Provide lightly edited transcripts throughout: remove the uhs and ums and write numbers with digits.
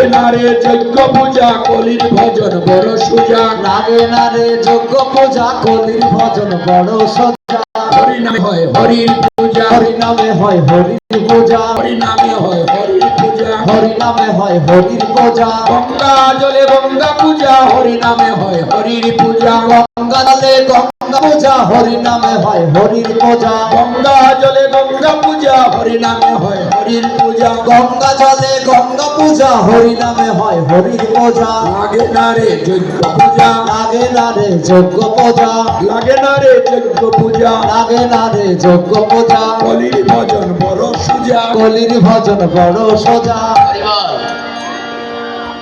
লাগে না রে যজ্ঞ পূজা কলির ভজন বড় সোজা লাগে না রে যজ্ঞ পূজা কলির ভজন বড় সোজা হরি নামে হয় হরির পূজা হরি নামে হয় হরির পূজা হরি নামে হয় হরির পূজা হরি নামে হয় হরির পূজা গঙ্গা জলে গঙ্গা পূজা হরি নামে হয় হরির পূজা গঙ্গা জলে গঙ্গা পূজা হরি নামে হয় হরির পূজা গঙ্গা জলে গঙ্গা পূজা হরি নামে হয় হরির পূজা গঙ্গা জলে গঙ্গা পূজা হরি নামে হয় হরির পূজা লাগে না রে যজ্ঞ পূজা লাগে না রে যজ্ঞ পূজা লাগে না রে যজ্ঞ পূজা লাগে না রে যজ্ঞ পূজা কলির ভজন বড় সোজা কলির ভজন বড় সোজা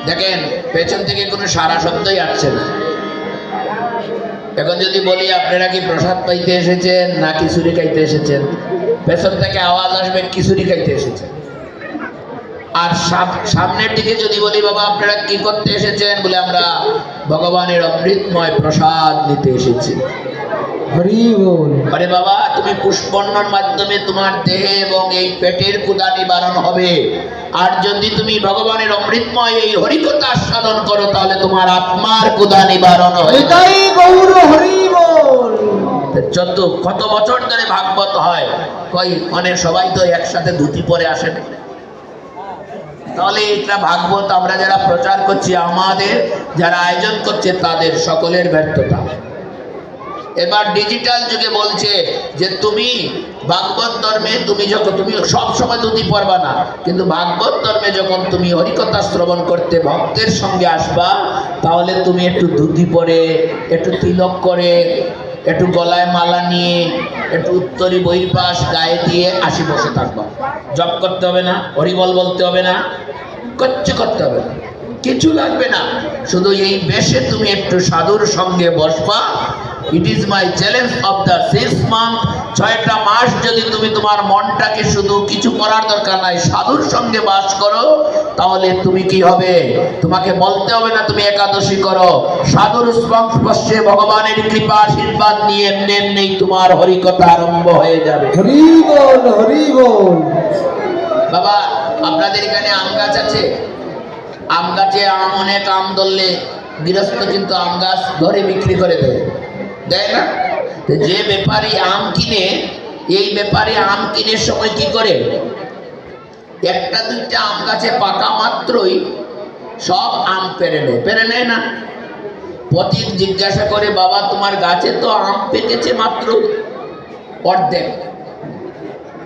দেখেন পেছন থেকে কোনো সারা শব্দই আসছে না। এখন যদি বলি আপনারা কি প্রসাদ পাইতে এসেছেন না খিচুড়ি খাইতে এসেছেন, পেছন থেকে আওয়াজ আসবে খিচুড়ি খাইতে এসেছেন। আর সামনের দিকে যদি বলি বাবা আপনারা কি করতে এসেছেন, বলে আমরা ভগবানের অমৃতময় প্রসাদ নিতে এসেছি। হরি বল। আরে বাবা তুমি পুষ্পর্ণর মাধ্যমে তোমার দেহে এবং এই পেটের ক্ষুধা নিবারণ হবে, আর যদি তুমি ভগবানের অমৃতময় এই হরিকথা সাধন করো তাহলে তোমার আত্মার ক্ষুধা নিবারণ হবে। এটাই গৌর হরি বল। কত বছর ধরে ভাগবত হয়, কই মানে সবাই তো একসাথে ধুতি পরে আসে না। তাহলে এটা ভাগবত আমরা যারা প্রচার করছি, আমাদের যারা আয়োজন করছে তাদের সকলের ব্যর্থতা। এবার ডিজিটাল যুগে বলছে যে তুমি ভাগবত ধর্মে তুমি সব সময় ধুতি পরবা না, কিন্তু ভাগবত ধর্মে যখন তুমি হরিকথা শ্রবণ করতে ভক্তের সঙ্গে আসবা, তাহলে তুমি একটু ধুতি পরে, একটু তিলক করে, একটু গলায় মালা নিয়ে, একটু উত্তরী বহির্বাস গায়ে দিয়ে আসি বসে থাকবা। জপ করতে হবে না, হরিবল বলতে হবে না, কিচ্ছু করতে হবে না, কিছু লাগবে না। শুধু এই বেশে তুমি একটু সাধুর সঙ্গে বসবা। It is my challenge of the 6 month. 6টা মাস যদি তুমি তোমার মনটাকে শুধু কিছু করার দরকার নাই, সাধুর সঙ্গে বাস করো, তাহলে তুমি কি হবে, তোমাকে বলতে হবে না তুমি একাদশী করো। সাধুর স্পর্শে ভগবানের কৃপা আশীর্বাদ নিয়ে এমনি এমনি তোমার হরিকথা আরম্ভ হয়ে যাবে। হরি বল হরি বল। বাবা আপনাদের এখানে আম গাছ আছে? আম গাছে অনেক আম ধরলে গৃহস্থ কিন্তু আম গাছ ধরে বিক্রি করে দেয় না? যে ব্যাপারী আম কিনে, এই ব্যাপারী আম কিনের সময় কি করে, একটা দুইটা আম গাছে পাকা মাত্রই সব আম পেরে নেয় না? পথিক জিজ্ঞাসা করে, বাবা তোমার গাছে তো আম পেকেছে মাত্র অর্ধেক,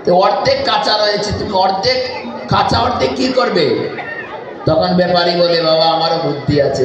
তো অর্ধেক কাঁচা রয়েছে, তুমি অর্ধেক কাঁচা অর্ধেক কি করবে? তখন ব্যাপারী বলে, বাবা আমারও বুদ্ধি আছে।